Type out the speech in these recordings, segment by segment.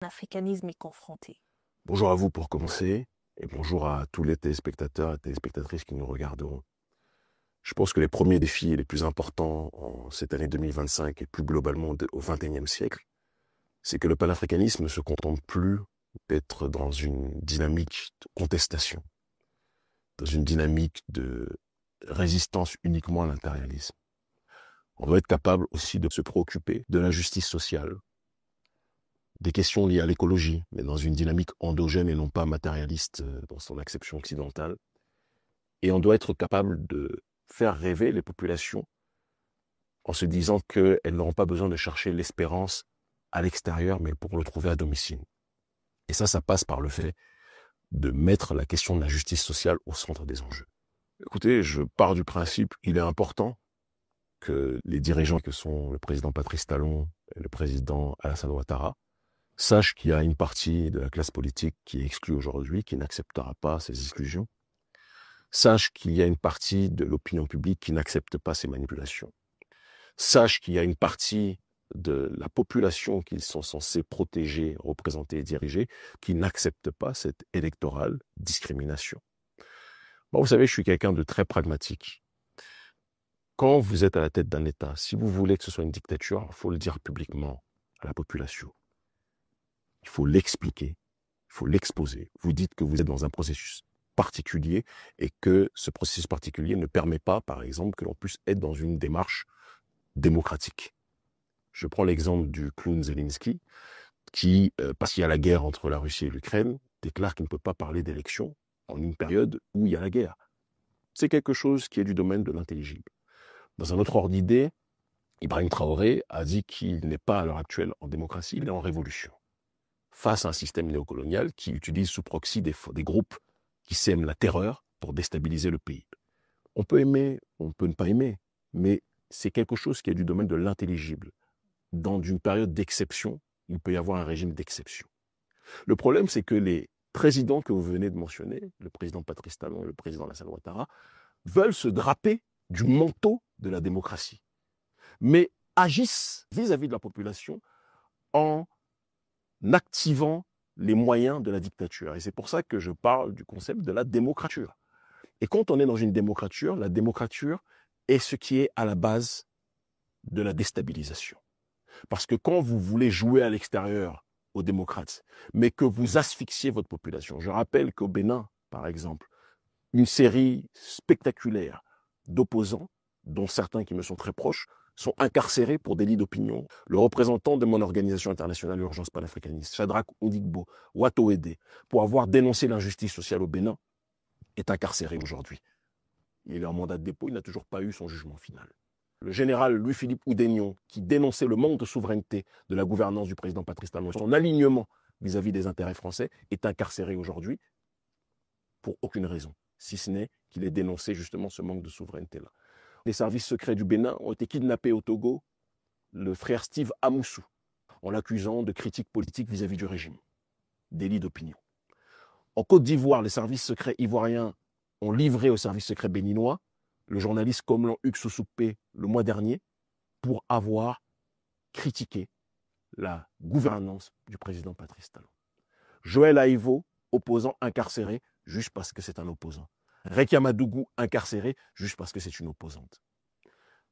L'africanisme est confronté. Bonjour à vous pour commencer, et bonjour à tous les téléspectateurs et téléspectatrices qui nous regarderont. Je pense que les premiers défis les plus importants en cette année 2025 et plus globalement au XXIe siècle, c'est que le panafricanisme ne se contente plus d'être dans une dynamique de contestation, dans une dynamique de résistance uniquement à l'impérialisme. On doit être capable aussi de se préoccuper de l'injustice sociale, des questions liées à l'écologie, mais dans une dynamique endogène et non pas matérialiste dans son acception occidentale. Et on doit être capable de faire rêver les populations en se disant qu'elles n'auront pas besoin de chercher l'espérance à l'extérieur, mais pour le trouver à domicile. Et ça passe par le fait de mettre la question de la justice sociale au centre des enjeux. Écoutez, je pars du principe qu'il est important que les dirigeants que sont le président Patrice Talon et le président Alassane Ouattara sachent qu'il y a une partie de la classe politique qui est exclue aujourd'hui, qui n'acceptera pas ces exclusions. Sache qu'il y a une partie de l'opinion publique qui n'accepte pas ces manipulations. Sache qu'il y a une partie de la population qu'ils sont censés protéger, représenter et diriger qui n'accepte pas cette électorale discrimination. Bon, vous savez, je suis quelqu'un de très pragmatique. Quand vous êtes à la tête d'un État, si vous voulez que ce soit une dictature, il faut le dire publiquement à la population. Il faut l'expliquer, il faut l'exposer. Vous dites que vous êtes dans un processus particulier et que ce processus particulier ne permet pas, par exemple, que l'on puisse être dans une démarche démocratique. Je prends l'exemple du clown Zelensky qui, parce qu'il y a la guerre entre la Russie et l'Ukraine, déclare qu'il ne peut pas parler d'élection en une période où il y a la guerre. C'est quelque chose qui est du domaine de l'intelligible. Dans un autre ordre d'idée, Ibrahim Traoré a dit qu'il n'est pas à l'heure actuelle en démocratie, il est en révolution. Face à un système néocolonial qui utilise sous proxy des groupes qui sèment la terreur pour déstabiliser le pays. On peut aimer, on peut ne pas aimer, mais c'est quelque chose qui est du domaine de l'intelligible. Dans une période d'exception, il peut y avoir un régime d'exception. Le problème, c'est que les présidents que vous venez de mentionner, le président Patrice Talon et le président Alassane Ouattara, veulent se draper du manteau de la démocratie, mais agissent vis-à-vis de la population en activant les moyens de la dictature. Et c'est pour ça que je parle du concept de la démocrature. Et quand on est dans une démocrature, la démocrature est ce qui est à la base de la déstabilisation. Parce que quand vous voulez jouer à l'extérieur aux démocrates, mais que vous asphyxiez votre population, je rappelle qu'au Bénin, par exemple, une série spectaculaire d'opposants, dont certains qui me sont très proches, sont incarcérés pour délit d'opinion. Le représentant de mon organisation internationale Urgence panafricaniste, Shadrach Ondigbo Watoede, pour avoir dénoncé l'injustice sociale au Bénin, est incarcéré aujourd'hui. Il est en mandat de dépôt, il n'a toujours pas eu son jugement final. Le général Louis-Philippe Oudénion, qui dénonçait le manque de souveraineté de la gouvernance du président Patrice Talon, son alignement vis-à-vis des intérêts français, est incarcéré aujourd'hui pour aucune raison, si ce n'est qu'il ait dénoncé justement ce manque de souveraineté-là. Les services secrets du Bénin ont été kidnappés au Togo, le frère Steve Amoussou, en l'accusant de critique politique vis-à-vis du régime, délit d'opinion. En Côte d'Ivoire, les services secrets ivoiriens ont livré aux services secrets béninois le journaliste Komlan Uksosoupé le mois dernier pour avoir critiqué la gouvernance du président Patrice Talon. Joël Aïvo, opposant incarcéré juste parce que c'est un opposant. Rekia Madougou, incarcéré juste parce que c'est une opposante.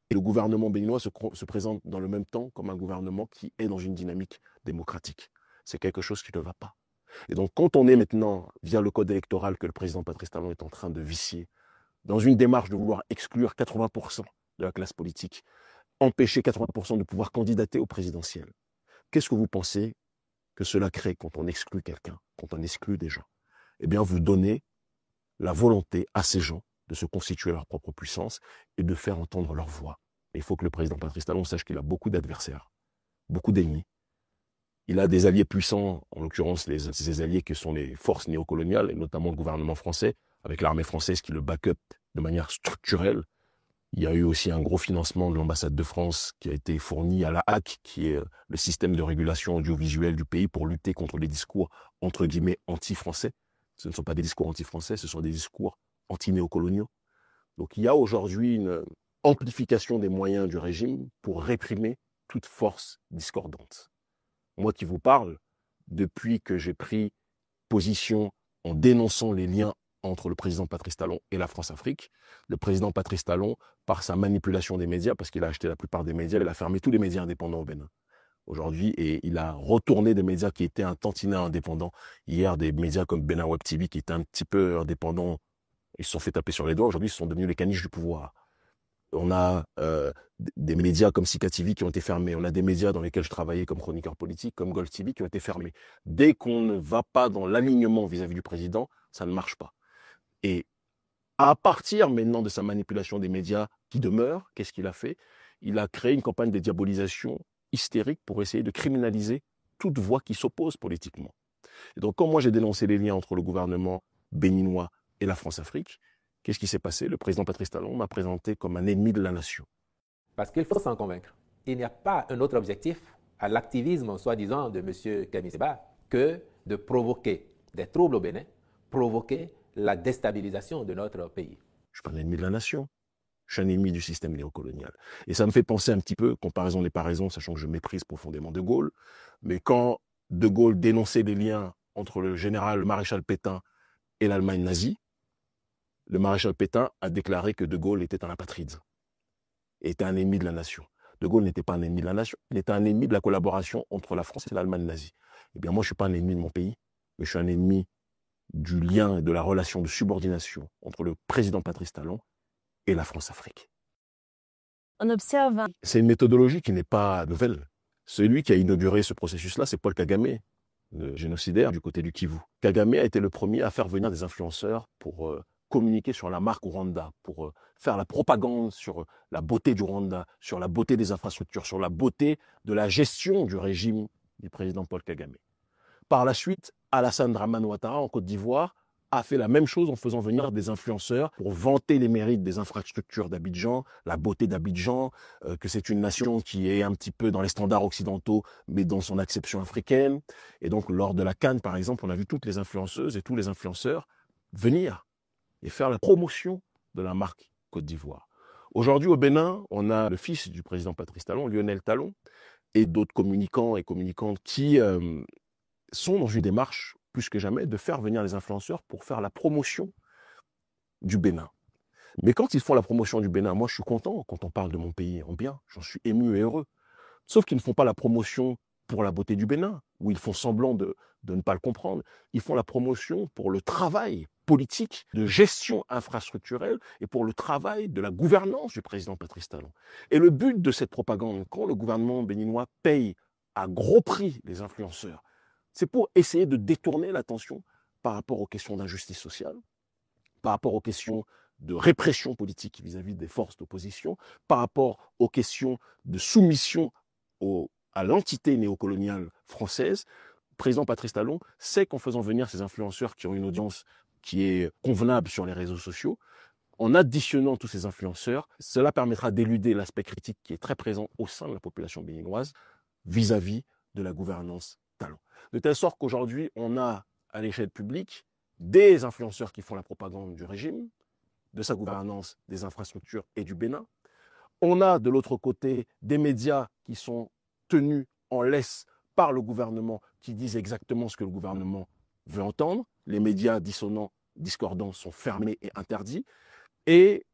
Et le gouvernement béninois se présente dans le même temps comme un gouvernement qui est dans une dynamique démocratique. C'est quelque chose qui ne va pas. Et donc, quand on est maintenant, via le code électoral que le président Patrice Talon est en train de vicier, dans une démarche de vouloir exclure 80% de la classe politique, empêcher 80% de pouvoir candidater au présidentiel, qu'est-ce que vous pensez que cela crée quand on exclut quelqu'un, quand on exclut des gens? Eh bien, vous donnez la volonté à ces gens de se constituer leur propre puissance et de faire entendre leur voix. Et il faut que le président Patrice Talon sache qu'il a beaucoup d'adversaires, beaucoup d'ennemis. Il a des alliés puissants, en l'occurrence ses alliés qui sont les forces néocoloniales, et notamment le gouvernement français, avec l'armée française qui le back-up de manière structurelle. Il y a eu aussi un gros financement de l'ambassade de France qui a été fourni à la HAC, qui est le système de régulation audiovisuelle du pays pour lutter contre les discours, entre guillemets, anti-français. Ce ne sont pas des discours anti-français, ce sont des discours anti-néocoloniaux. Donc il y a aujourd'hui une amplification des moyens du régime pour réprimer toute force discordante. Moi qui vous parle, depuis que j'ai pris position en dénonçant les liens entre le président Patrice Talon et la France-Afrique. Le président Patrice Talon, par sa manipulation des médias, parce qu'il a acheté la plupart des médias, il a fermé tous les médias indépendants au Bénin aujourd'hui, et il a retourné des médias qui étaient un tantinet indépendants. Hier, des médias comme Bénin Web TV, qui étaient un petit peu indépendants, ils se sont fait taper sur les doigts. Aujourd'hui, ils sont devenus les caniches du pouvoir. On a des médias comme Sika TV qui ont été fermés. On a des médias dans lesquels je travaillais comme chroniqueur politique, comme Gold TV, qui ont été fermés. Dès qu'on ne va pas dans l'alignement vis-à-vis du président, ça ne marche pas. Et à partir maintenant de sa manipulation des médias qui demeure, qu'est-ce qu'il a fait? Il a créé une campagne de diabolisation hystérique pour essayer de criminaliser toute voix qui s'oppose politiquement. Et donc, quand moi j'ai dénoncé les liens entre le gouvernement béninois et la France-Afrique, qu'est-ce qui s'est passé? Le président Patrice Talon m'a présenté comme un ennemi de la nation. Parce qu'il faut s'en convaincre. Il n'y a pas un autre objectif à l'activisme, soi-disant, de M. Kami Seba que de provoquer des troubles au Bénin, provoquer la déstabilisation de notre pays. Je ne suis pas un ennemi de la nation. Je suis un ennemi du système néocolonial. Et ça me fait penser un petit peu, comparaison n'est pas raison, sachant que je méprise profondément De Gaulle, mais quand De Gaulle dénonçait les liens entre le général, le maréchal Pétain et l'Allemagne nazie, le maréchal Pétain a déclaré que De Gaulle était un apatride, était un ennemi de la nation. De Gaulle n'était pas un ennemi de la nation, il était un ennemi de la collaboration entre la France et l'Allemagne nazie. Eh bien moi, je ne suis pas un ennemi de mon pays, mais je suis un ennemi du lien et de la relation de subordination entre le président Patrice Talon et la France-Afrique. On observe C'est une méthodologie qui n'est pas nouvelle. Celui qui a inauguré ce processus-là, c'est Paul Kagame, le génocidaire du côté du Kivu. Kagame a été le premier à faire venir des influenceurs pour communiquer sur la marque Rwanda, pour faire la propagande sur la beauté du Rwanda, sur la beauté des infrastructures, sur la beauté de la gestion du régime du président Paul Kagame. Par la suite, Alassane Dramane Ouattara, en Côte d'Ivoire, a fait la même chose en faisant venir des influenceurs pour vanter les mérites des infrastructures d'Abidjan, la beauté d'Abidjan, que c'est une nation qui est un petit peu dans les standards occidentaux, mais dans son acception africaine. Et donc, lors de la Cannes, par exemple, on a vu toutes les influenceuses et tous les influenceurs venir et faire la promotion de la marque Côte d'Ivoire. Aujourd'hui, au Bénin, on a le fils du président Patrice Talon, Lionel Talon, et d'autres communicants et communicantes qui sont dans une démarche, plus que jamais, de faire venir les influenceurs pour faire la promotion du Bénin. Mais quand ils font la promotion du Bénin, moi je suis content quand on parle de mon pays en bien, j'en suis ému et heureux. Sauf qu'ils ne font pas la promotion pour la beauté du Bénin, où ils font semblant de ne pas le comprendre. Ils font la promotion pour le travail politique de gestion infrastructurelle et pour le travail de la gouvernance du président Patrice Talon. Et le but de cette propagande, quand le gouvernement béninois paye à gros prix les influenceurs, c'est pour essayer de détourner l'attention par rapport aux questions d'injustice sociale, par rapport aux questions de répression politique vis-à-vis des forces d'opposition, par rapport aux questions de soumission à l'entité néocoloniale française. Le président Patrice Talon sait qu'en faisant venir ces influenceurs qui ont une audience qui est convenable sur les réseaux sociaux, en additionnant tous ces influenceurs, cela permettra d'éluder l'aspect critique qui est très présent au sein de la population béninoise vis-à-vis de la gouvernance Talon. De telle sorte qu'aujourd'hui, on a à l'échelle publique des influenceurs qui font la propagande du régime, de sa gouvernance, des infrastructures et du Bénin. On a de l'autre côté des médias qui sont tenus en laisse par le gouvernement, qui disent exactement ce que le gouvernement veut entendre. Les médias dissonants, discordants sont fermés et interdits. Et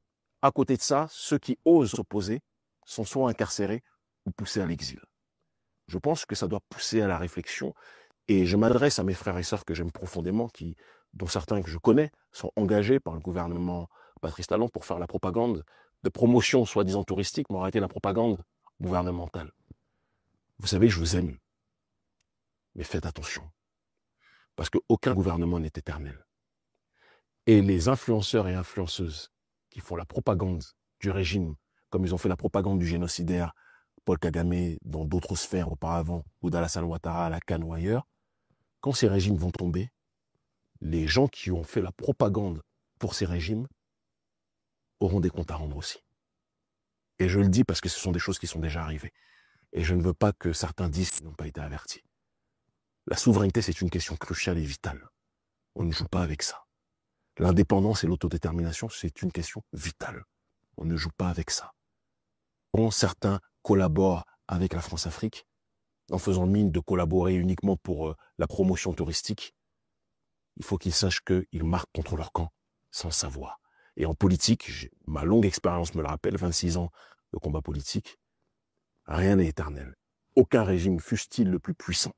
à côté de ça, ceux qui osent s'opposer sont soit incarcérés ou poussés à l'exil. Je pense que ça doit pousser à la réflexion. Et je m'adresse à mes frères et sœurs que j'aime profondément, dont certains que je connais sont engagés par le gouvernement Patrice Talon pour faire la propagande de promotion soi-disant touristique, mais en réalité la propagande gouvernementale. Vous savez, je vous aime, mais faites attention, parce qu'aucun gouvernement n'est éternel. Et les influenceurs et influenceuses qui font la propagande du régime, comme ils ont fait la propagande du génocidaire Paul Kagame dans d'autres sphères auparavant, ou d'Alassane Ouattara à la Cannes ou ailleurs, quand ces régimes vont tomber, les gens qui ont fait la propagande pour ces régimes auront des comptes à rendre aussi. Et je le dis parce que ce sont des choses qui sont déjà arrivées. Et je ne veux pas que certains disent qu'ils n'ont pas été avertis. La souveraineté, c'est une question cruciale et vitale. On ne joue pas avec ça. L'indépendance et l'autodétermination, c'est une question vitale. On ne joue pas avec ça. Quand certains collaborent avec la France-Afrique, en faisant mine de collaborer uniquement pour la promotion touristique, il faut qu'ils sachent qu'ils marquent contre leur camp sans savoir. Et en politique, ma longue expérience me le rappelle, 26 ans de combat politique, rien n'est éternel. Aucun régime, fût-il le plus puissant,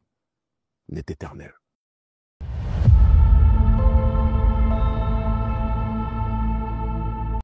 n'est éternel.